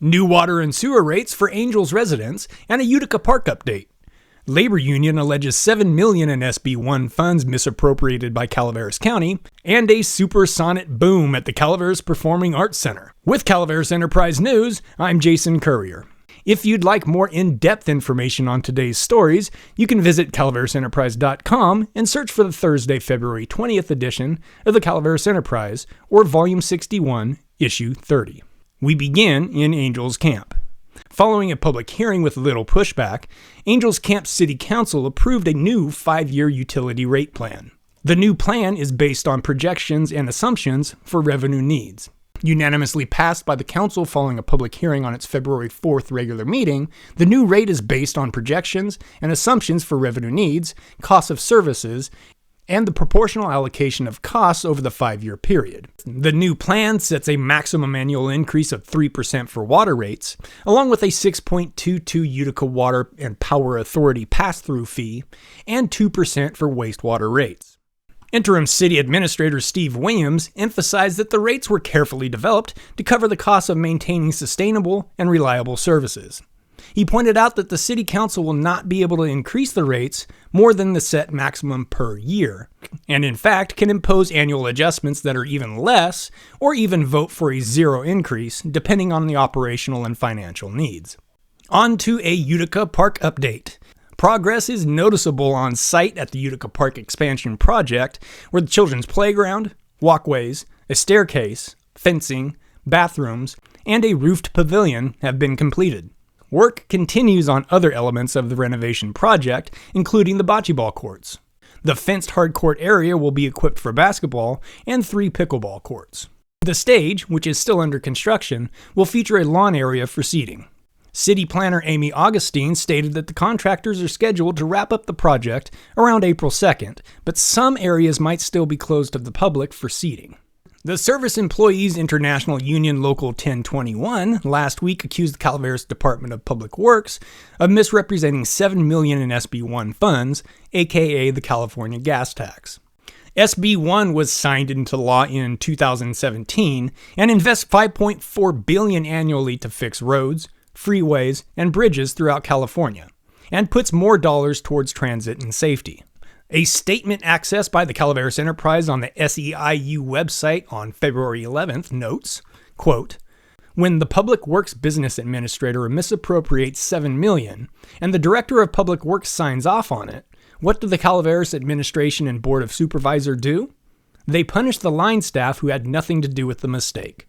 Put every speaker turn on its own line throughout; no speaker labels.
New water and sewer rates for Angels residents, and a Utica Park update. Labor union alleges $7 million in SB1 funds misappropriated by Calaveras County, and a supersonic boom at the Calaveras Performing Arts Center. With Calaveras Enterprise News, I'm Jason Currier. If you'd like more in-depth information on today's stories, you can visit calaveras.enterprise.com and search for the Thursday, February 20th edition of the Calaveras Enterprise, or Volume 61, Issue 30. We begin in Angels Camp. Following a public hearing with little pushback, Angels Camp City Council approved a new 5-year utility rate plan. The new plan is based on projections and assumptions for revenue needs. Unanimously passed by the council following a public hearing on its February 4th regular meeting, the new rate is based on projections and assumptions for revenue needs, costs of services, and the proportional allocation of costs over the 5-year period. The new plan sets a maximum annual increase of 3% for water rates, along with a 6.22 Utica Water and Power Authority pass-through fee, and 2% for wastewater rates. Interim City Administrator Steve Williams emphasized that the rates were carefully developed to cover the costs of maintaining sustainable and reliable services. He pointed out that the City Council will not be able to increase the rates more than the set maximum per year, and in fact can impose annual adjustments that are even less, or even vote for a zero increase, depending on the operational and financial needs. On to a Utica Park update. Progress is noticeable on site at the Utica Park expansion project, where the children's playground, walkways, a staircase, fencing, bathrooms, and a roofed pavilion have been completed. Work continues on other elements of the renovation project, including the bocce ball courts. The fenced hardcourt area will be equipped for basketball and 3 pickleball courts. The stage, which is still under construction, will feature a lawn area for seating. City planner Amy Augustine stated that the contractors are scheduled to wrap up the project around April 2nd, but some areas might still be closed to the public for seating. The Service Employees International Union Local 1021 last week accused the Calaveras Department of Public Works of misrepresenting $7 million in SB1 funds, aka the California gas tax. SB1 was signed into law in 2017 and invests $5.4 billion annually to fix roads, freeways, and bridges throughout California, and puts more dollars towards transit and safety. A statement accessed by the Calaveras Enterprise on the SEIU website on February 11th notes, quote, "When the Public Works Business Administrator misappropriates $7 million and the Director of Public Works signs off on it, what do the Calaveras Administration and Board of Supervisors do? They punish the line staff who had nothing to do with the mistake."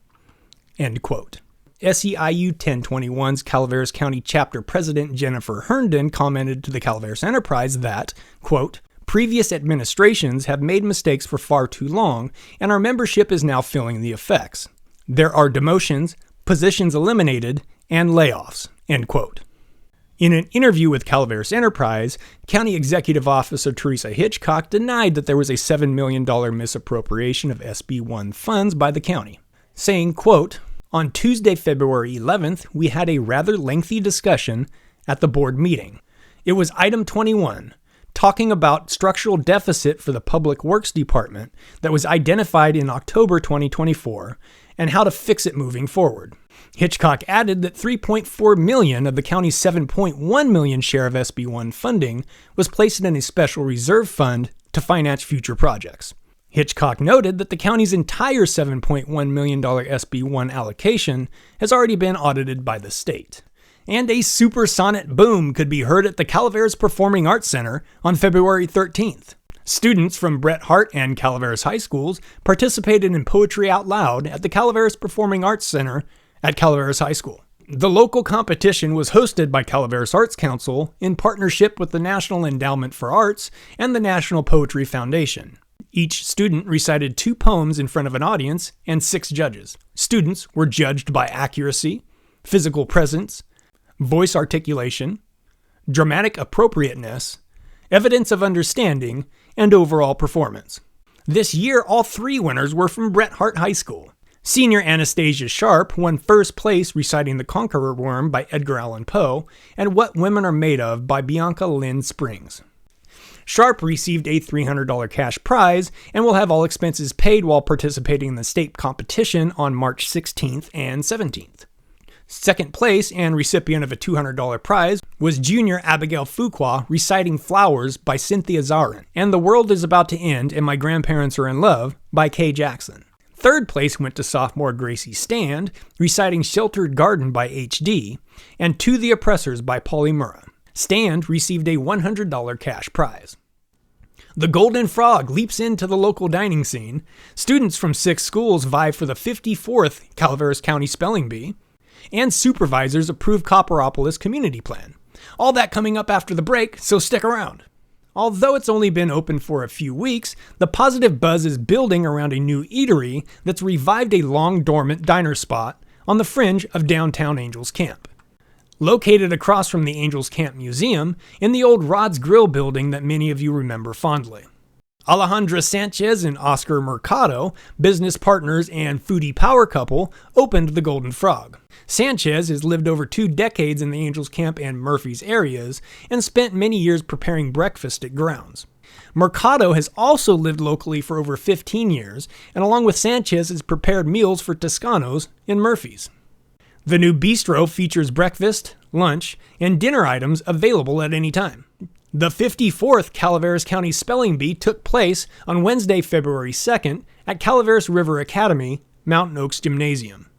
End quote. SEIU 1021's Calaveras County Chapter President Jennifer Herndon commented to the Calaveras Enterprise that, quote, "Previous administrations have made mistakes for far too long, and our membership is now feeling the effects. There are demotions, positions eliminated, and layoffs." End quote. In an interview with Calaveras Enterprise, County Executive Officer Teresa Hitchcock denied that there was a $7 million misappropriation of SB1 funds by the county, saying, quote, "On Tuesday, February 11th, we had a rather lengthy discussion at the board meeting. It was item 21, talking about structural deficit for the Public Works Department that was identified in October 2024 and how to fix it moving forward." Hitchcock added that $3.4 million of the county's $7.1 million share of SB1 funding was placed in a special reserve fund to finance future projects. Hitchcock noted that the county's entire $7.1 million SB1 allocation has already been audited by the state. And a supersonic boom could be heard at the Calaveras Performing Arts Center on February 13th. Students from Bret Harte and Calaveras High Schools participated in Poetry Out Loud at the Calaveras Performing Arts Center at Calaveras High School. The local competition was hosted by Calaveras Arts Council in partnership with the National Endowment for Arts and the National Poetry Foundation. Each student recited 2 poems in front of an audience and 6 judges. Students were judged by accuracy, physical presence, voice articulation, dramatic appropriateness, evidence of understanding, and overall performance. This year, all 3 winners were from Bret Harte High School. Senior Anastasia Sharp won first place reciting The Conqueror Worm by Edgar Allan Poe and What Women Are Made Of by Bianca Lynn Springs. Sharp received a $300 cash prize and will have all expenses paid while participating in the state competition on March 16th and 17th. Second place and recipient of a $200 prize was junior Abigail Fuqua reciting Flowers by Cynthia Zarin, and The World is About to End and My Grandparents Are in Love by Kay Jackson. Third place went to sophomore Gracie Stand, reciting Sheltered Garden by H.D., and To the Oppressors by Polly Murrah. Stand received a $100 cash prize. The Golden Frog leaps into the local dining scene. Students from 6 schools vie for the 54th Calaveras County Spelling Bee, and supervisors approve Copperopolis Community Plan. All that coming up after the break, so stick around. Although it's only been open for a few weeks, the positive buzz is building around a new eatery that's revived a long-dormant diner spot on the fringe of downtown Angels Camp. Located across from the Angels Camp Museum in the old Rod's Grill building that many of you remember fondly. Alejandra Sanchez and Oscar Mercado, business partners and foodie power couple, opened the Golden Frog. Sanchez has lived over 2 decades in the Angels Camp and Murphy's areas and spent many years preparing breakfast at grounds. Mercado has also lived locally for over 15 years, and along with Sanchez has prepared meals for Toscanos in Murphy's. The new bistro features breakfast, lunch, and dinner items available at any time. The 54th Calaveras County Spelling Bee took place on Wednesday, February 2nd at Calaveras River Academy, Mountain Oaks Gymnasium.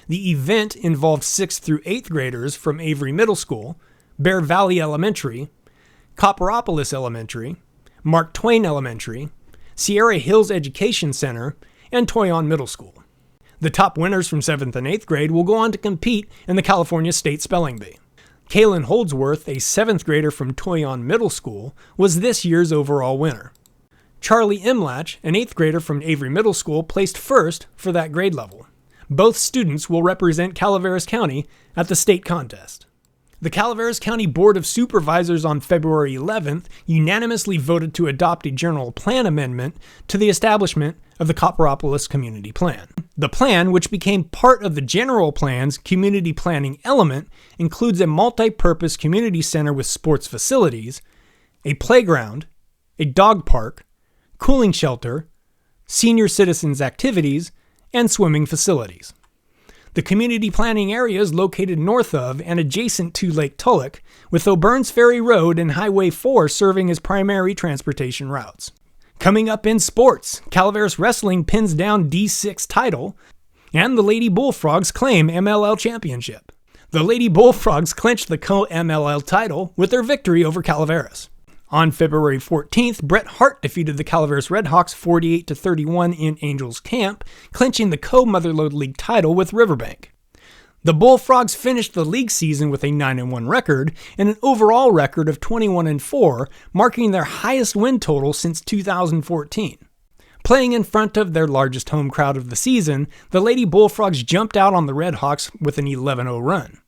The event involved 6th through 8th graders from Avery Middle School, Bear Valley Elementary, Copperopolis Elementary, Mark Twain Elementary, Sierra Hills Education Center, and Toyon Middle School. The top winners from 7th and 8th grade will go on to compete in the California State Spelling Bee. Kaylin Holdsworth, a 7th grader from Toyon Middle School, was this year's overall winner. Charlie Imlach, an 8th grader from Avery Middle School, placed first for that grade level. Both students will represent Calaveras County at the state contest. The Calaveras County Board of Supervisors on February 11th unanimously voted to adopt a general plan amendment to the establishment of the Copperopolis Community Plan. The plan, which became part of the general plan's community planning element, includes a multi-purpose community center with sports facilities, a playground, a dog park, cooling shelter, senior citizens activities, and swimming facilities. The community planning area is located north of and adjacent to Lake Tulloch, with O'Byrne's Ferry Road and Highway 4 serving as primary transportation routes. Coming up in sports, Calaveras Wrestling pins down D6 title, and the Lady Bullfrogs claim MLL championship. The Lady Bullfrogs clinched the co-MLL title with their victory over Calaveras. On February 14th, Bret Hart defeated the Calaveras Redhawks 48-31 in Angels Camp, clinching the co-Motherlode League title with Riverbank. The Bullfrogs finished the league season with a 9-1 record and an overall record of 21-4, marking their highest win total since 2014. Playing in front of their largest home crowd of the season, the Lady Bullfrogs jumped out on the Redhawks with an 11-0 run.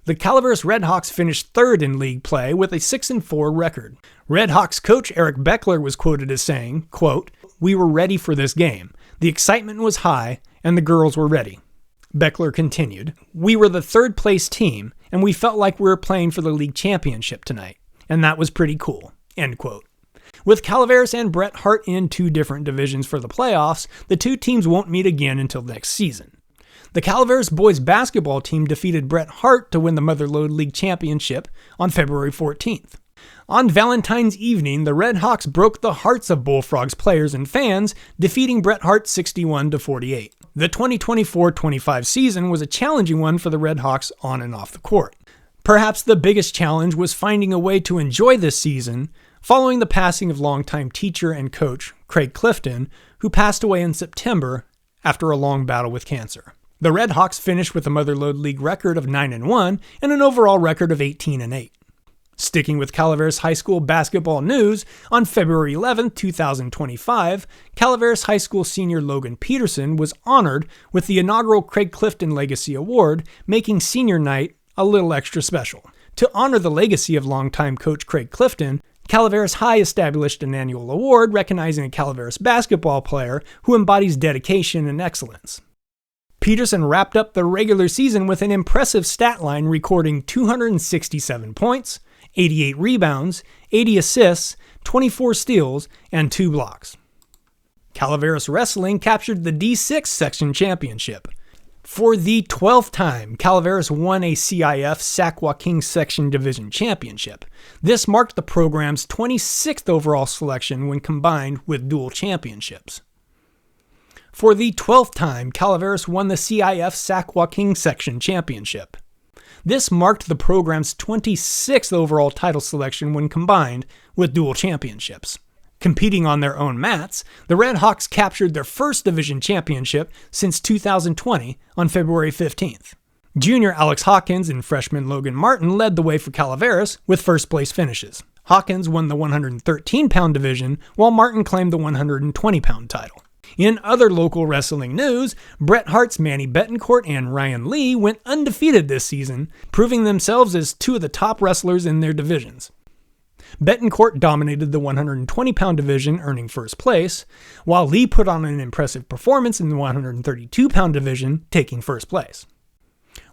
The Calaveras Redhawks finished third in league play with a 6-4 record. Redhawks coach Eric Beckler was quoted as saying, quote, "We were ready for this game. The excitement was high, and the girls were ready." Beckler continued, "We were the third-place team, and we felt like we were playing for the league championship tonight, and that was pretty cool." End quote. With Calaveras and Bret Hart in 2 different divisions for the playoffs, the 2 teams won't meet again until next season. The Calaveras boys basketball team defeated Bret Hart to win the Motherlode League championship on February 14th. On Valentine's evening, the Redhawks broke the hearts of Bullfrogs players and fans, defeating Bret Hart 61-48. The 2024-25 season was a challenging one for the Redhawks on and off the court. Perhaps the biggest challenge was finding a way to enjoy this season following the passing of longtime teacher and coach Craig Clifton, who passed away in September after a long battle with cancer. The Redhawks finished with a Motherlode League record of 9-1 and an overall record of 18-8. Sticking with Calaveras High School basketball news, on February 11, 2025, Calaveras High School senior Logan Peterson was honored with the inaugural Craig Clifton Legacy Award, making senior night a little extra special. To honor the legacy of longtime coach Craig Clifton, Calaveras High established an annual award recognizing a Calaveras basketball player who embodies dedication and excellence. Peterson wrapped up the regular season with an impressive stat line, recording 267 points, 88 rebounds, 80 assists, 24 steals, and 2 blocks. Calaveras Wrestling captured the D6 section championship. For the 12th time, Calaveras won a CIF Sac-Joaquin Section Division Championship. This marked the program's 26th overall selection when combined with dual championships. For the 12th time, Calaveras won the CIF Sac-Joaquin Section Championship. This marked the program's 26th overall title selection when combined with dual championships. Competing on their own mats, the Red Hawks captured their first division championship since 2020 on February 15th. Junior Alex Hawkins and freshman Logan Martin led the way for Calaveras with first place finishes. Hawkins won the 113-pound division, while Martin claimed the 120-pound title. In other local wrestling news, Bret Hart's Manny Betancourt and Ryan Lee went undefeated this season, proving themselves as two of the top wrestlers in their divisions. Betancourt dominated the 120-pound division, earning first place, while Lee put on an impressive performance in the 132-pound division, taking first place.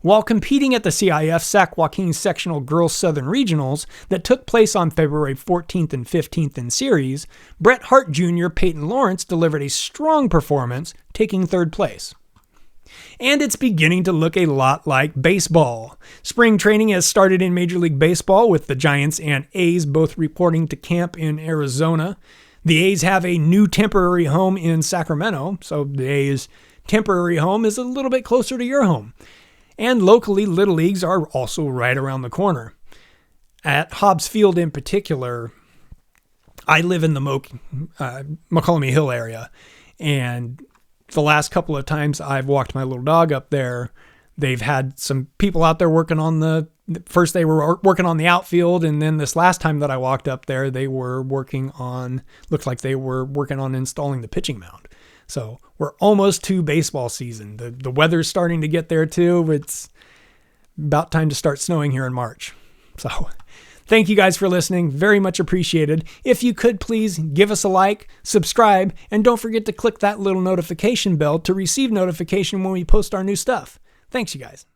While competing at the CIF Sac-Joaquin Sectional Girls Southern Regionals that took place on February 14th and 15th in series, Bret Hart Jr. Peyton Lawrence delivered a strong performance, taking third place. And it's beginning to look a lot like baseball. Spring training has started in Major League Baseball, with the Giants and A's both reporting to camp in Arizona. The A's have a new temporary home in Sacramento, so the A's temporary home is a little bit closer to your home. And locally, Little Leagues are also right around the corner. At Hobbs Field in particular, I live in the McCollum Hill area, and the last couple of times I've walked my little dog up there, they've had some people out there working on first they were working on the outfield, and then this last time that I walked up there, they were looked like they were working on installing the pitching mound. So we're almost to baseball season. The weather's starting to get there too. It's about time to start snowing here in March. So thank you guys for listening. Very much appreciated. If you could please give us a like, subscribe, and don't forget to click that little notification bell to receive notification when we post our new stuff. Thanks, you guys.